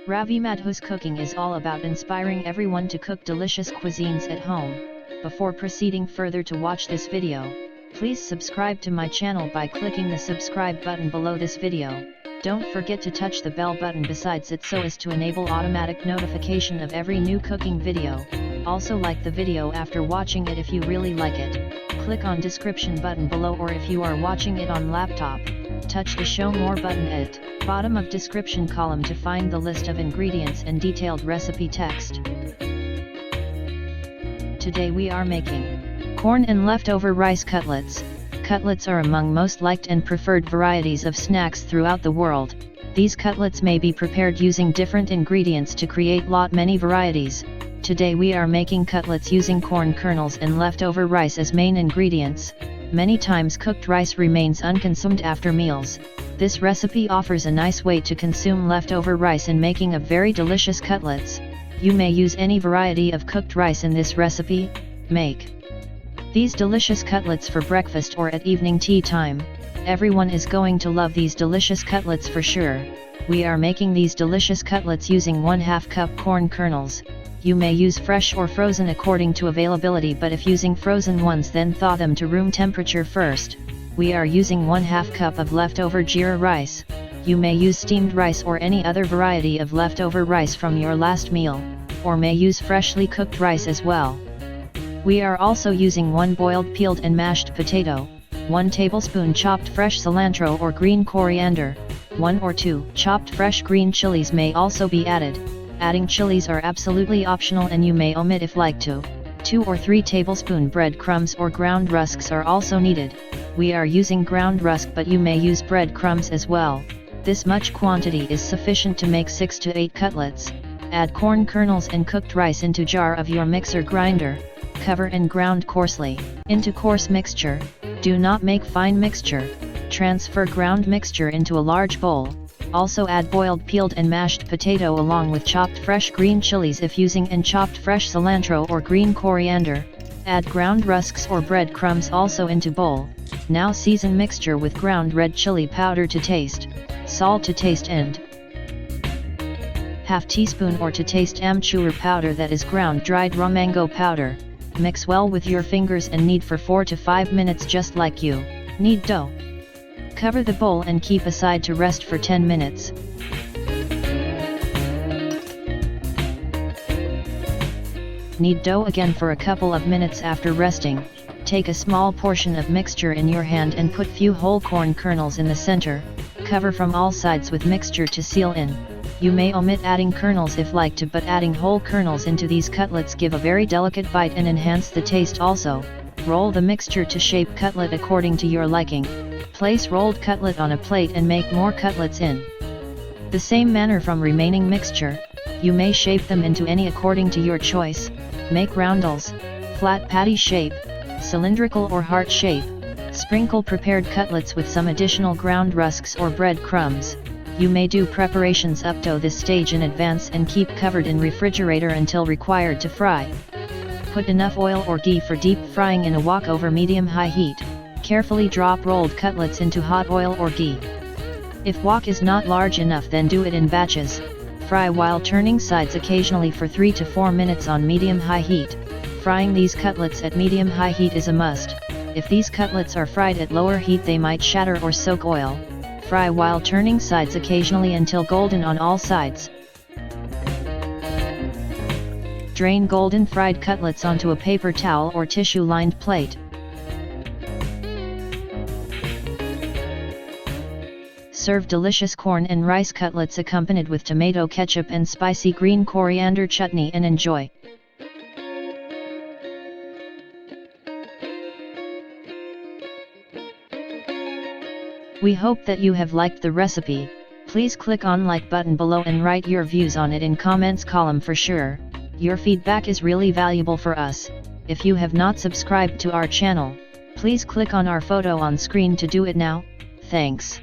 Ravi Madhu's cooking is all about inspiring everyone to cook delicious cuisines at home. Before proceeding further to watch this video, please subscribe to my channel by clicking the subscribe button below this video. Don't forget to touch the bell button besides it so as to enable automatic notification of every new cooking video. Also like the video after watching it if you really like it. Click on description button below, or if you are watching it on laptop, touch the show more button at bottom of description column to find the list of ingredients and detailed recipe text. Today we are making corn and leftover rice cutlets. Cutlets are among most liked and preferred varieties of snacks throughout the world. These cutlets may be prepared using different ingredients to create many varieties. Today we are making cutlets using corn kernels and leftover rice as main ingredients. Many times cooked rice remains unconsumed after meals. This recipe offers a nice way to consume leftover rice in making a very delicious cutlets. You may use any variety of cooked rice in this recipe. Make these delicious cutlets for breakfast or at evening tea time. Everyone is going to love these delicious cutlets for sure. We are making these delicious cutlets using 1/2 cup corn kernels. You may use fresh or frozen according to availability, but if using frozen ones then thaw them to room temperature first. We are using 1/2 cup of leftover jeera rice. You may use steamed rice or any other variety of leftover rice from your last meal, or may use freshly cooked rice as well. We are also using 1 boiled peeled and mashed potato, 1 tablespoon chopped fresh cilantro or green coriander, 1 or 2 chopped fresh green chilies may also be added. Adding chilies are absolutely optional and you may omit if like to. 2 or 3 tablespoon breadcrumbs or ground rusks are also needed. We are using ground rusk, but you may use breadcrumbs as well. This much quantity is sufficient to make 6 to 8 cutlets. Add corn kernels and cooked rice into jar of your mixer grinder. Cover and ground coarsely into coarse mixture. Do not make fine mixture. Transfer ground mixture into a large bowl. Also add boiled peeled and mashed potato along with chopped fresh green chilies if using, and chopped fresh cilantro or green coriander. Add ground rusks or breadcrumbs also into bowl. Now season mixture with ground red chili powder to taste, salt to taste, and ½ teaspoon or to taste amchur powder, that is ground dried raw mango powder. Mix well with your fingers and knead for 4 to 5 minutes just like you knead dough. Cover the bowl and keep aside to rest for 10 minutes. Knead dough again for a couple of minutes after resting. Take a small portion of mixture in your hand and put few whole corn kernels in the center. Cover from all sides with mixture to seal in. You may omit adding kernels if like to, but adding whole kernels into these cutlets give a very delicate bite and enhance the taste also. Roll the mixture to shape cutlet according to your liking. Place rolled cutlet on a plate and make more cutlets in the same manner from remaining mixture. You may shape them into any according to your choice. Make roundels, flat patty shape, cylindrical or heart shape. Sprinkle prepared cutlets with some additional ground rusks or bread crumbs. You may do preparations up to this stage in advance and keep covered in refrigerator until required to fry. Put enough oil or ghee for deep frying in a wok over medium-high heat. Carefully drop rolled cutlets into hot oil or ghee. If wok is not large enough, then do it in batches. Fry while turning sides occasionally for 3 to 4 minutes on medium-high heat. Frying these cutlets at medium-high heat is a must. If these cutlets are fried at lower heat, they might shatter or soak oil. Fry while turning sides occasionally until golden on all sides. Drain golden fried cutlets onto a paper towel or tissue-lined plate. Serve delicious corn and rice cutlets accompanied with tomato ketchup and spicy green coriander chutney and enjoy. We hope that you have liked the recipe. Please click on like button below and write your views on it in comments column for sure. Your feedback is really valuable for us. If you have not subscribed to our channel, please click on our photo on screen to do it now. Thanks.